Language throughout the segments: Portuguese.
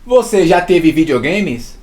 Você já teve videogames?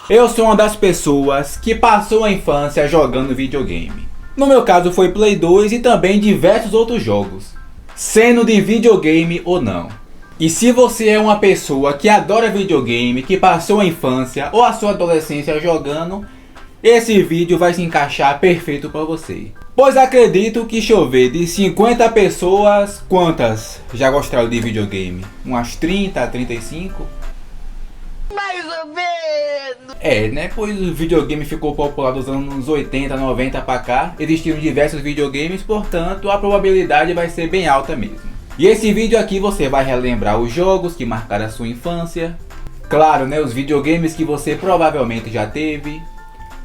Eu sou uma das pessoas que passou a infância jogando videogame. No meu caso foi Play 2 e também diversos outros jogos, sendo de videogame ou não. E se você é uma pessoa que adora videogame, que passou a infância ou a sua adolescência jogando, esse vídeo vai se encaixar perfeito para você. Pois acredito que, deixa eu ver, de 50 pessoas, quantas já gostaram de videogame? Umas 30, 35? Mais ou menos! Né? Pois o videogame ficou popular dos anos 80, 90 para cá. Existiram diversos videogames, portanto a probabilidade vai ser bem alta mesmo. E esse vídeo aqui você vai relembrar os jogos que marcaram a sua infância. Claro, né? Os videogames que você provavelmente já teve.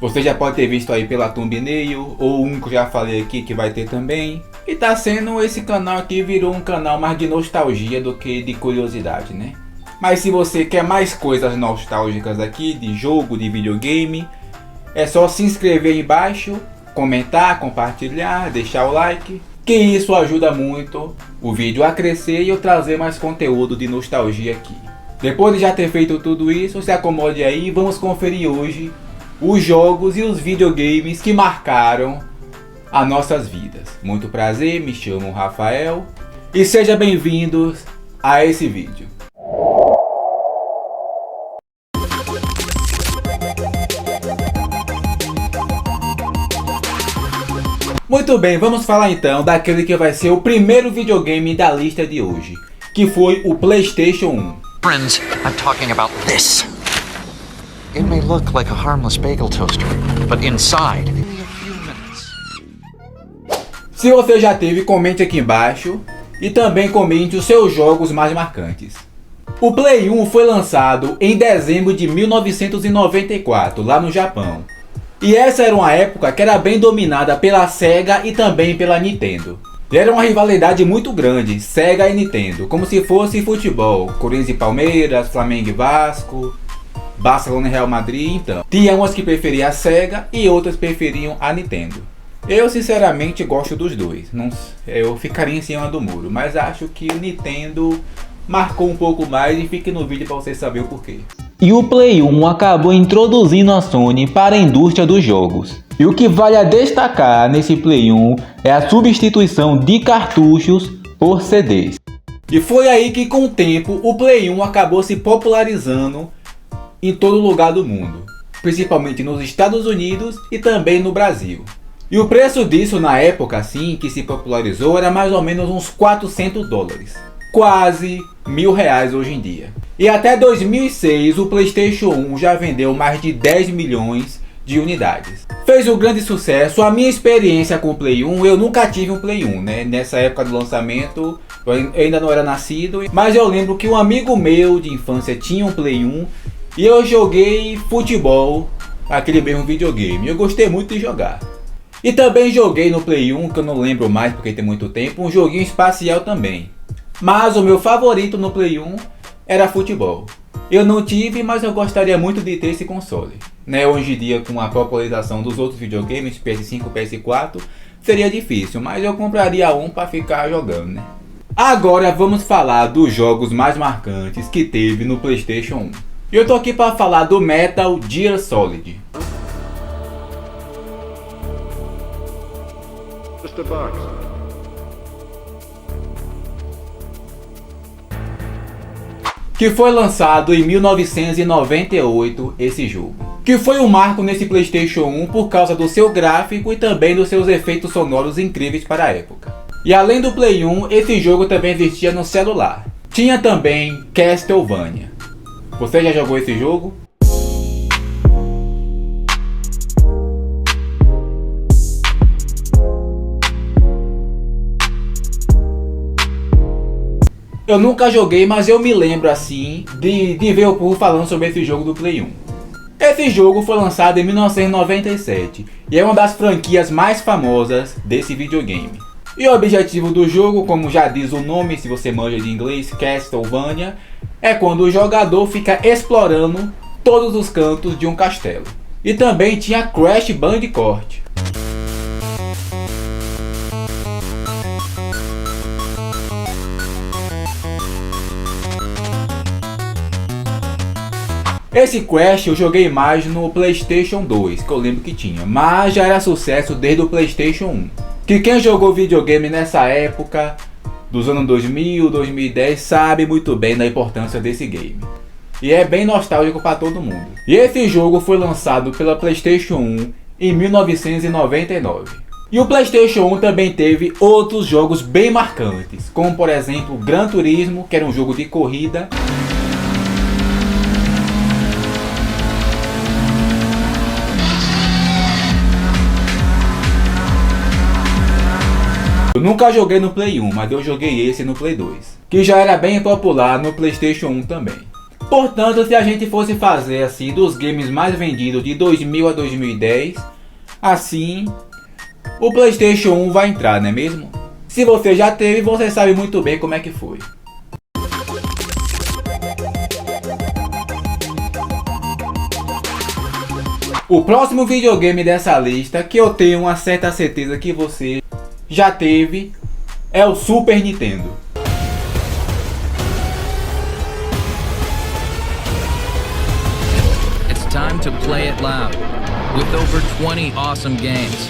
Você já pode ter visto aí pela thumbnail, ou um que eu já falei aqui que vai ter também. E tá sendo, esse canal aqui virou um canal mais de nostalgia do que de curiosidade, né? Mas se você quer mais coisas nostálgicas aqui, de jogo, de videogame, é só se inscrever aí embaixo, comentar, compartilhar, deixar o like, que isso ajuda muito o vídeo a crescer e eu trazer mais conteúdo de nostalgia aqui. Depois de já ter feito tudo isso, se acomode aí e vamos conferir hoje os jogos e os videogames que marcaram as nossas vidas. Muito prazer, me chamo Rafael e sejam bem-vindos a esse vídeo. Muito bem, vamos falar então daquele que vai ser o primeiro videogame da lista de hoje, que foi o PlayStation 1. Friends, I'm talking about this. It may look like a harmless bagel toaster, but inside, only a few minutes. Se você já teve, comente aqui embaixo e também comente os seus jogos mais marcantes. O Play 1 foi lançado em dezembro de 1994, lá no Japão. E essa era uma época que era bem dominada pela Sega e também pela Nintendo. E era uma rivalidade muito grande, Sega e Nintendo, como se fosse futebol, Corinthians e Palmeiras, Flamengo e Vasco, Barcelona e Real Madrid. Então, tinha umas que preferiam a Sega e outras preferiam a Nintendo. Eu sinceramente gosto dos dois, eu ficaria em cima do muro, mas acho que o Nintendo marcou um pouco mais e fique no vídeo para você saber o porquê. E o Play 1 acabou introduzindo a Sony para a indústria dos jogos. E o que vale a destacar nesse Play 1 é a substituição de cartuchos por CDs. E foi aí que com o tempo o Play 1 acabou se popularizando em todo lugar do mundo, principalmente nos Estados Unidos e também no Brasil. E o preço disso na época assim que se popularizou era mais ou menos uns $400, quase R$1.000 hoje em dia. E até 2006 o PlayStation 1 já vendeu mais de 10 milhões de unidades. Fez um grande sucesso. A minha experiência com o Play 1, eu nunca tive um Play 1, né? Nessa época do lançamento eu ainda não era nascido, mas eu lembro que um amigo meu de infância tinha um Play 1 e eu joguei futebol, aquele mesmo videogame. Eu gostei muito de jogar. E também joguei no Play 1, que eu não lembro mais porque tem muito tempo, um joguinho espacial também. Mas o meu favorito no Play 1 era futebol. Eu não tive, mas eu gostaria muito de ter esse console. Né? Hoje em dia, com a popularização dos outros videogames, PS5, PS4, seria difícil, mas eu compraria um para ficar jogando, né? Agora vamos falar dos jogos mais marcantes que teve no PlayStation 1. Eu tô aqui para falar do Metal Gear Solid. Just a box. Que foi lançado em 1998 esse jogo. Que foi um marco nesse PlayStation 1 por causa do seu gráfico e também dos seus efeitos sonoros incríveis para a época. E além do Play 1, esse jogo também existia no celular. Tinha também Castlevania. Você já jogou esse jogo? Eu nunca joguei, mas eu me lembro assim de ver o povo falando sobre esse jogo do Play 1. Esse jogo foi lançado em 1997 e é uma das franquias mais famosas desse videogame. E o objetivo do jogo, como já diz o nome, se você manja de inglês, Castlevania, é quando o jogador fica explorando todos os cantos de um castelo. E também tinha Crash Bandicoot. Esse Crash eu joguei mais no PlayStation 2, que eu lembro que tinha, mas já era sucesso desde o PlayStation 1. Que quem jogou videogame nessa época, dos anos 2000, 2010, sabe muito bem da importância desse game. E é bem nostálgico para todo mundo. E esse jogo foi lançado pela PlayStation 1 em 1999. E o PlayStation 1 também teve outros jogos bem marcantes, como por exemplo Gran Turismo, que era um jogo de corrida. Eu nunca joguei no Play 1, mas eu joguei esse no Play 2, que já era bem popular no PlayStation 1 também. Portanto, se a gente fosse fazer assim dos games mais vendidos de 2000 a 2010, assim, o PlayStation 1 vai entrar, não é mesmo? Se você já teve, você sabe muito bem como é que foi. O próximo videogame dessa lista, que eu tenho uma certa certeza que você já teve, é o Super Nintendo. It's time to play it loud, with over 20 awesome games.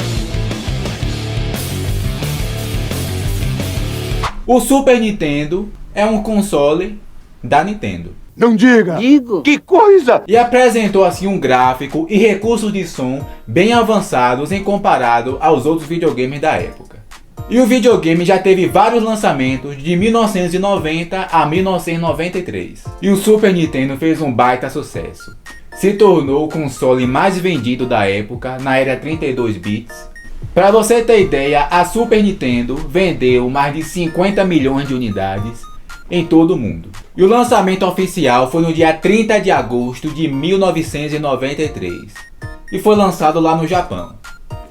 O Super Nintendo é um console da Nintendo. Não diga! Digo. Que coisa! E apresentou assim um gráfico e recursos de som bem avançados em comparado aos outros videogames da época. E o videogame já teve vários lançamentos de 1990 a 1993. E o Super Nintendo fez um baita sucesso. Se tornou o console mais vendido da época, na era 32 bits. Para você ter ideia, a Super Nintendo vendeu mais de 50 milhões de unidades em todo o mundo. E o lançamento oficial foi no dia 30 de agosto de 1993. E foi lançado lá no Japão.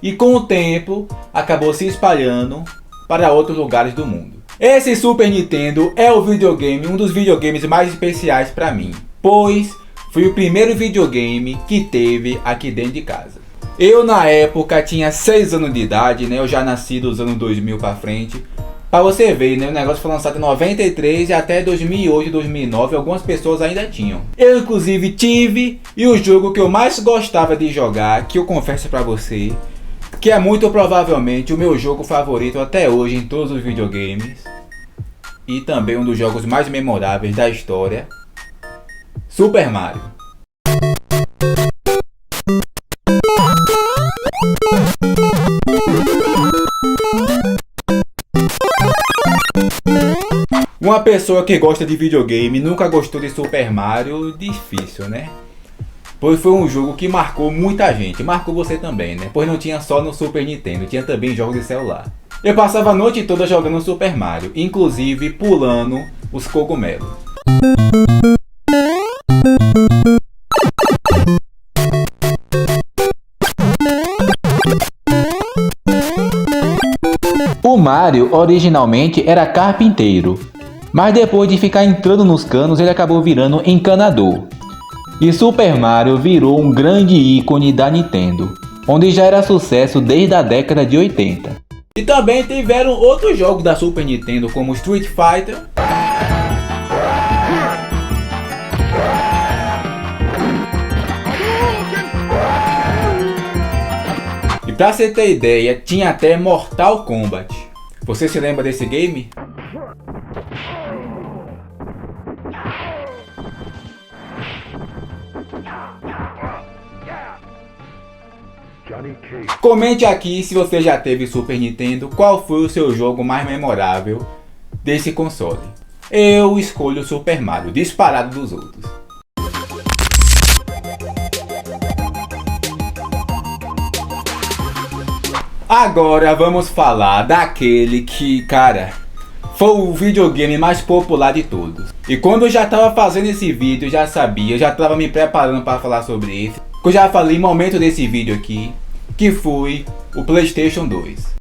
E com o tempo, acabou se espalhando para outros lugares do mundo. Esse Super Nintendo é o videogame, um dos videogames mais especiais para mim, pois foi o primeiro videogame que teve aqui dentro de casa. Eu na época tinha 6 anos de idade, né? Eu já nasci dos anos 2000 para frente. Para você ver, né? O negócio foi lançado em 93 e até 2008, 2009 algumas pessoas ainda tinham. Eu inclusive tive, e o jogo que eu mais gostava de jogar, que eu confesso para você, que é muito provavelmente o meu jogo favorito até hoje em todos os videogames, e também um dos jogos mais memoráveis da história, Super Mario. Uma pessoa que gosta de videogame nunca gostou de Super Mario, difícil, né? Pois foi um jogo que marcou muita gente, marcou você também, né? Pois não tinha só no Super Nintendo, tinha também jogos de celular. Eu passava a noite toda jogando Super Mario, inclusive pulando os cogumelos. O Mario originalmente era carpinteiro, mas depois de ficar entrando nos canos ele acabou virando encanador. E Super Mario virou um grande ícone da Nintendo, onde já era sucesso desde a década de 80. E também tiveram outros jogos da Super Nintendo como Street Fighter, e pra você ter ideia, tinha até Mortal Kombat. Você se lembra desse game? Comente aqui se você já teve Super Nintendo, qual foi o seu jogo mais memorável desse console. Eu escolho Super Mario, disparado dos outros. Agora vamos falar daquele que, cara, foi o videogame mais popular de todos. E quando eu já estava fazendo esse vídeo, eu já sabia, eu já estava me preparando para falar sobre esse. Eu já falei em momento desse vídeo aqui, que foi o PlayStation 2.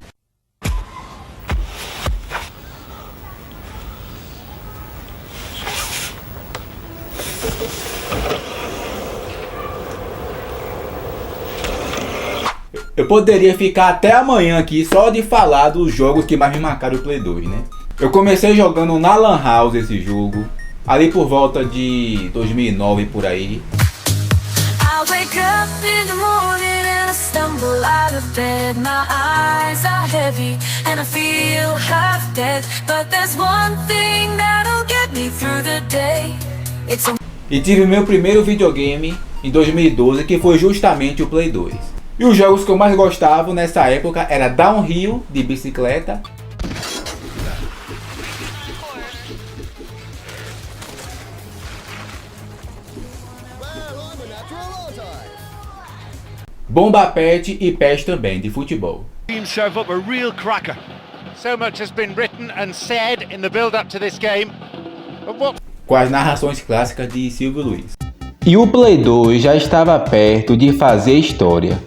Eu poderia ficar até amanhã aqui só de falar dos jogos que mais me marcaram o Play 2, né? Eu comecei jogando na Lan House esse jogo, ali por volta de 2009 por aí. I wake up in the morning and I stumble out of bed. My eyes are heavy and I feel half dead. But there's one thing that'll get me through the day. It's a... E tive meu primeiro videogame em 2012, que foi justamente o Play 2. E os jogos que eu mais gostava nessa época era Downhill, de bicicleta, Bomba Pet e PES também, de futebol. Teams serve up a real cracker. So much has been written and said in the build-up to this game. But what... Com as narrações clássicas de Silvio Luiz. E o Play 2 já estava perto de fazer história.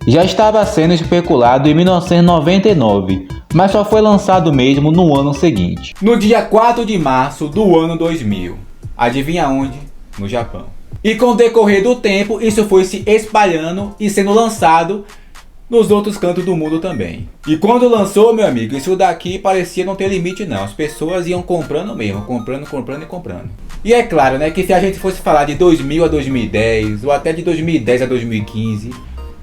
Já estava sendo especulado em 1999, mas só foi lançado mesmo no ano seguinte. No dia 4 de março do ano 2000. Adivinha onde? No Japão. E com o decorrer do tempo, isso foi se espalhando e sendo lançado nos outros cantos do mundo também. E quando lançou, meu amigo, isso daqui parecia não ter limite não. As pessoas iam comprando mesmo, comprando e comprando. E é claro, né, que se a gente fosse falar de 2000 a 2010, ou até de 2010 a 2015,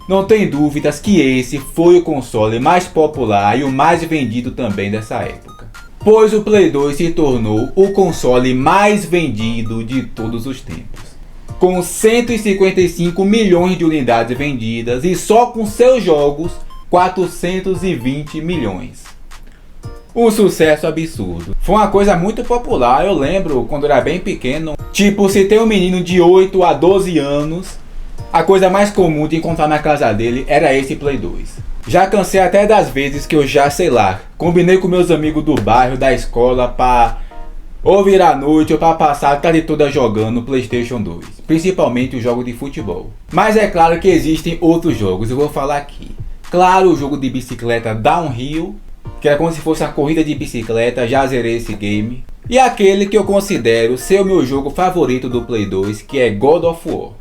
não tem dúvidas que esse foi o console mais popular e o mais vendido também dessa época. Pois o Play 2 se tornou o console mais vendido de todos os tempos. Com 155 milhões de unidades vendidas e só com seus jogos 420 milhões. Um sucesso absurdo. Foi uma coisa muito popular, eu lembro quando eu era bem pequeno. Tipo, se tem um menino de 8 a 12 anos, a coisa mais comum de encontrar na casa dele era esse Play 2. Já cansei até das vezes que eu já, sei lá, combinei com meus amigos do bairro, da escola, pra ou virar a noite ou para passar a tarde toda jogando PlayStation 2, principalmente o jogo de futebol. Mas é claro que existem outros jogos, eu vou falar aqui. Claro, o jogo de bicicleta Downhill, que é como se fosse uma corrida de bicicleta, já zerei esse game. E aquele que eu considero ser o meu jogo favorito do Play 2, que é God of War.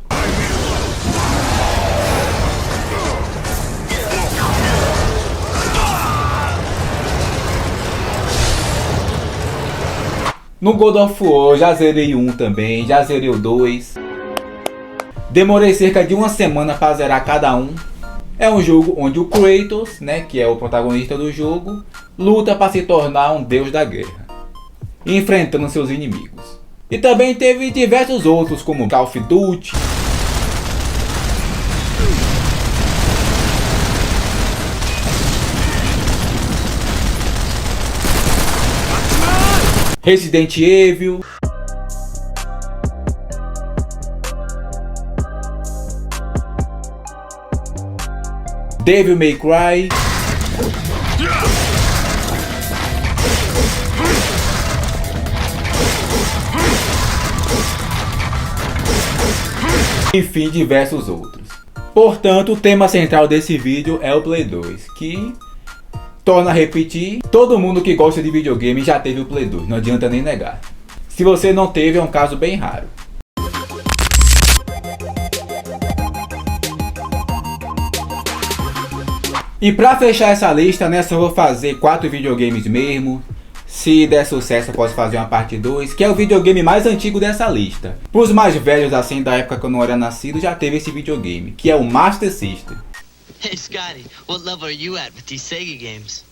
No God of War já zerei um também, já zerei o 2. Demorei cerca de uma semana para zerar cada um. É um jogo onde o Kratos, né, que é o protagonista do jogo, luta para se tornar um deus da guerra, enfrentando seus inimigos. E também teve diversos outros como Call of Duty, Resident Evil, Devil May Cry, enfim, diversos outros. Portanto, o tema central desse vídeo é o Play 2, que, torna a repetir, todo mundo que gosta de videogame já teve o Play 2, não adianta nem negar. Se você não teve, é um caso bem raro. E pra fechar essa lista, né, só vou fazer 4 videogames mesmo. Se der sucesso eu posso fazer uma parte 2, que é o videogame mais antigo dessa lista. Pros mais velhos assim, da época que eu não era nascido, já teve esse videogame, que é o Master System. Hey, Scotty, what level are you at with these Sega games?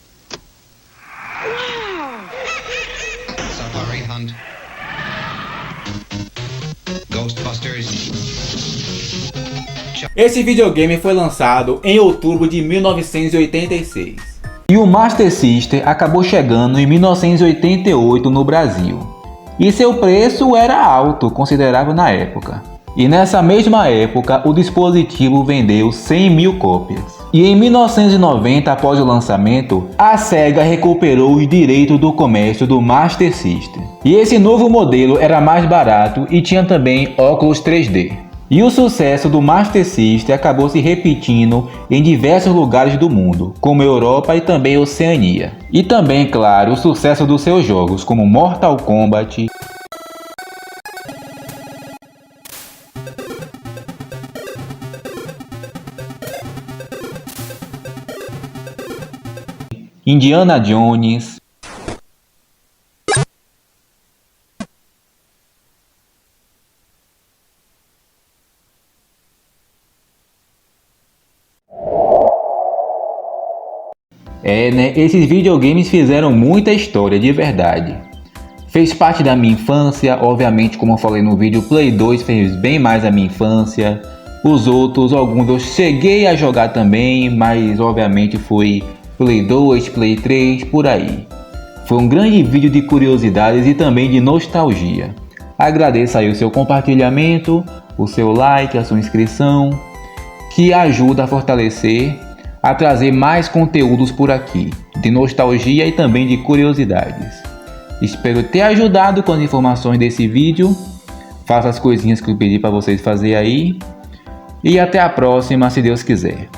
Safari Hunt, Ghostbusters. Esse videogame foi lançado em outubro de 1986. E o Master System acabou chegando em 1988 no Brasil. E seu preço era alto, considerável na época. E nessa mesma época, o dispositivo vendeu 100 mil cópias. E em 1990, após o lançamento, a Sega recuperou os direitos do comércio do Master System. E esse novo modelo era mais barato e tinha também óculos 3D. E o sucesso do Master System acabou se repetindo em diversos lugares do mundo, como Europa e também Oceania. E também, claro, o sucesso dos seus jogos, como Mortal Kombat, Indiana Jones, Esses videogames fizeram muita história, de verdade. Fez parte da minha infância, obviamente, como eu falei no vídeo, o Play 2 fez bem mais a minha infância. Os outros, alguns eu cheguei a jogar também, mas obviamente foi Play 2, Play 3, por aí. Foi um grande vídeo de curiosidades e também de nostalgia. Agradeço aí o seu compartilhamento, o seu like, a sua inscrição, que ajuda a fortalecer, a trazer mais conteúdos por aqui, de nostalgia e também de curiosidades. Espero ter ajudado com as informações desse vídeo. Faça as coisinhas que eu pedi para vocês fazer aí. E até a próxima, se Deus quiser.